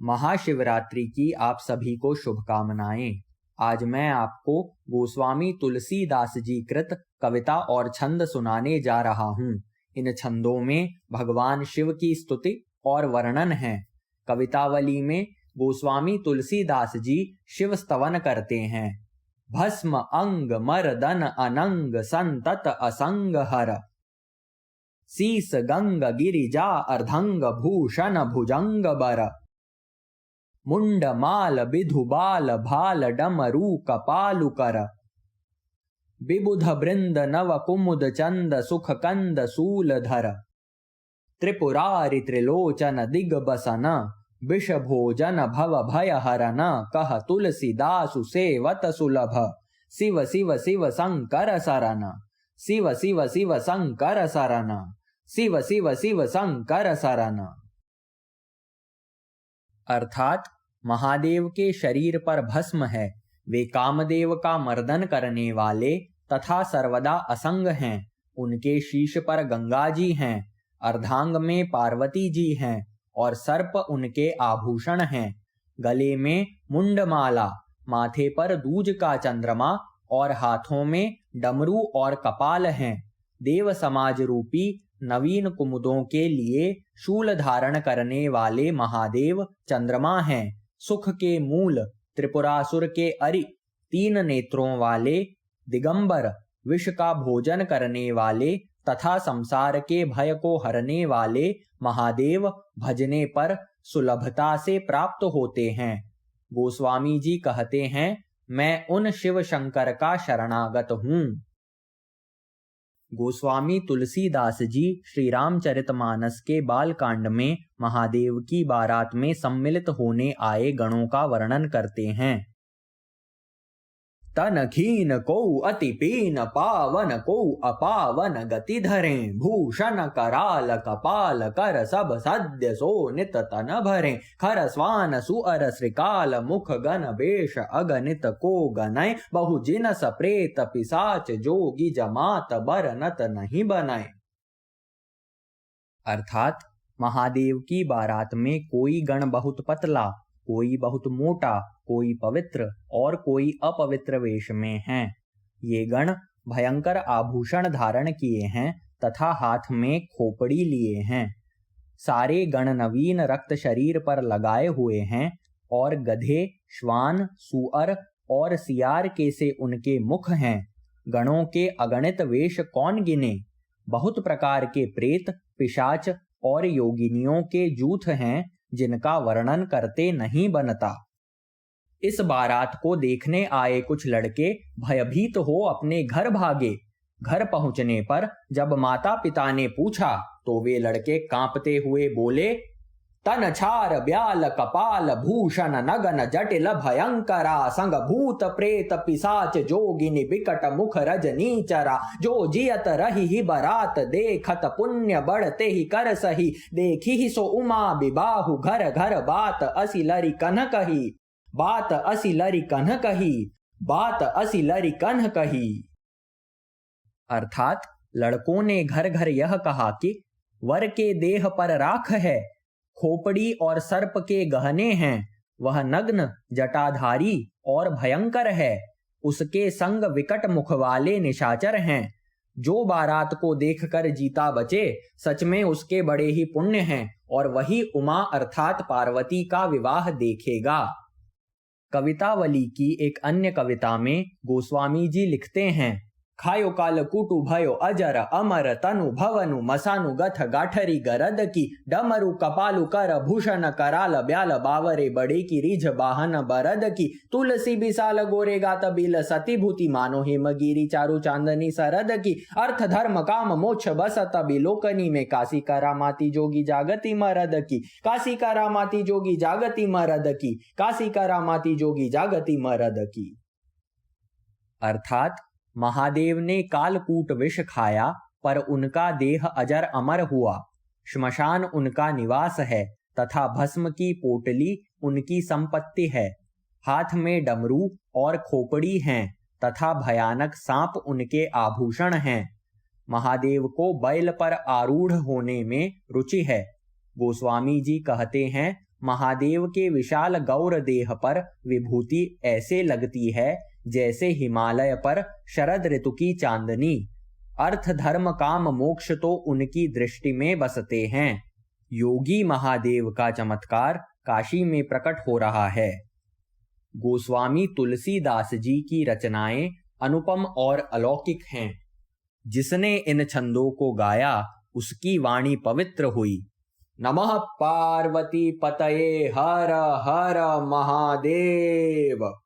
महाशिवरात्रि की आप सभी को शुभकामनाएं। आज मैं आपको गोस्वामी तुलसीदास जी कृत कविता और छंद सुनाने जा रहा हूँ। इन छंदों में भगवान शिव की स्तुति और वर्णन है। कवितावली में गोस्वामी तुलसीदास जी शिव स्तवन करते हैं। भस्म अंग मर्दन अनंग संतत असंग हर, शीस गंग गिरिजा अर्धंग भूषण भुजंग बर, मुंड माल विधु बाल भाल डमरू कपालु कर, विबुध बृंद नव कुमुद चंद सुख कंद सूल धर, त्रिपुरारि त्रिलोचन दिग्बसन, विष भोजन भव भय हरन, कह तुलसीदासु सेवत सुलभ, शिव शिव शिव शंकर शरण, शिव शिव शिव शंकर शरण, शिव शिव शिव शंकर शरण। अर्थात महादेव के शरीर पर भस्म है, वे कामदेव का मर्दन करने वाले तथा सर्वदा असंग हैं। उनके शीश पर गंगा जी हैं, अर्धांग में पार्वती जी हैं और सर्प उनके आभूषण हैं। गले में मुंडमाला, माथे पर दूज का चंद्रमा और हाथों में डमरू और कपाल हैं। देव समाज रूपी नवीन कुमुदों के लिए शूल धारण करने वाले महादेव चंद्रमा हैं। सुख के मूल त्रिपुरासुर के अरि, तीन नेत्रों वाले दिगंबर, विष का भोजन करने वाले तथा संसार के भय को हरने वाले महादेव भजने पर सुलभता से प्राप्त होते हैं। गोस्वामी जी कहते हैं, मैं उन शिव शंकर का शरणागत हूँ। गोस्वामी तुलसीदास जी श्री रामचरितमानस के बालकांड में महादेव की बारात में सम्मिलित होने आए गणों का वर्णन करते हैं। तन खीन को अति पीन, पावन को अपावन गति धरें, भूषण कराल कपाल कर सब सद्य सोनित तन भरें, खर स्वान सुअर श्रीकाल मुख गण वेश अगणित को गनय, बहु जिनस प्रेत पिशाच जोगी जमात बरनत नहीं बनाए। अर्थात महादेव की बारात में कोई गण बहुत पतला, कोई बहुत मोटा, कोई पवित्र और कोई अपवित्र वेश में हैं। ये गण भयंकर आभूषण धारण किए हैं तथा हाथ में खोपड़ी लिए हैं। सारे गण नवीन रक्त शरीर पर लगाए हुए हैं और गधे, श्वान, सुअर और सियार के से उनके मुख हैं। गणों के अगणित वेश कौन गिने। बहुत प्रकार के प्रेत, पिशाच और योगिनियों के जूथ हैं जिनका वर्णन करते नहीं बनता। इस बारात को देखने आए कुछ लड़के भयभीत हो अपने घर भागे। घर पहुंचने पर जब माता पिता ने पूछा तो वे लड़के कांपते हुए बोले, तन छार ब्याल कपाल भूषण नगन जटिल भयंकरा, संग भूत प्रेत पिशाच जोगिनी बिकट मुख रजनीचरा, जो जियत रही ही बरात देखत पुण्य बढ़ते ही कर सही, देखी ही सो उमा बिबाहु घर घर बात असी लरी कन्ह कही, बात असी लरी कन्ह कही, बात असी लरी कन्ह कही। अर्थात लड़कों ने घर घर यह कहा कि वर के देह पर राख है, खोपड़ी और सर्प के गहने हैं, वह नग्न जटाधारी और भयंकर है, उसके संग विकट मुख वाले निशाचर हैं। जो बारात को देखकर जीता बचे, सच में उसके बड़े ही पुण्य हैं और वही उमा अर्थात पार्वती का विवाह देखेगा। कवितावली की एक अन्य कविता में गोस्वामी जी लिखते हैं, खायो काल कुटु भयो अजर अमर तनु भवनु मसानु गथ गाठरी गरद की, डमरु कपालु कर भूषण कराल ब्याल बावरे बड़े की रिझ बाहन बरद की, तुलसी बिसाल गोरे गात बिल सती भूति मानो हेमगिरी चारु चांदनी सरद की, अर्थ धर्म काम मोक्ष बसत बिलोकनी में, काशी करामाती जोगी जागती मरद की, काशी करामाती जोगी जागती मरद की, काशी करामाती जोगी जागती मरद की। अर्थात महादेव ने कालकूट विष खाया पर उनका देह अजर अमर हुआ। श्मशान उनका निवास है तथा भस्म की पोटली उनकी संपत्ति है। हाथ में डमरू और खोपड़ी हैं तथा भयानक सांप उनके आभूषण हैं। महादेव को बैल पर आरूढ़ होने में रुचि है। गोस्वामी जी कहते हैं, महादेव के विशाल गौर देह पर विभूति ऐसे लगती है जैसे हिमालय पर शरद ऋतु की चांदनी। अर्थ धर्म काम मोक्ष तो उनकी दृष्टि में बसते हैं। योगी महादेव का चमत्कार काशी में प्रकट हो रहा है। गोस्वामी तुलसीदास जी की रचनाएं अनुपम और अलौकिक हैं। जिसने इन छंदों को गाया उसकी वाणी पवित्र हुई। नमः पार्वती पतये हर हर महादेव।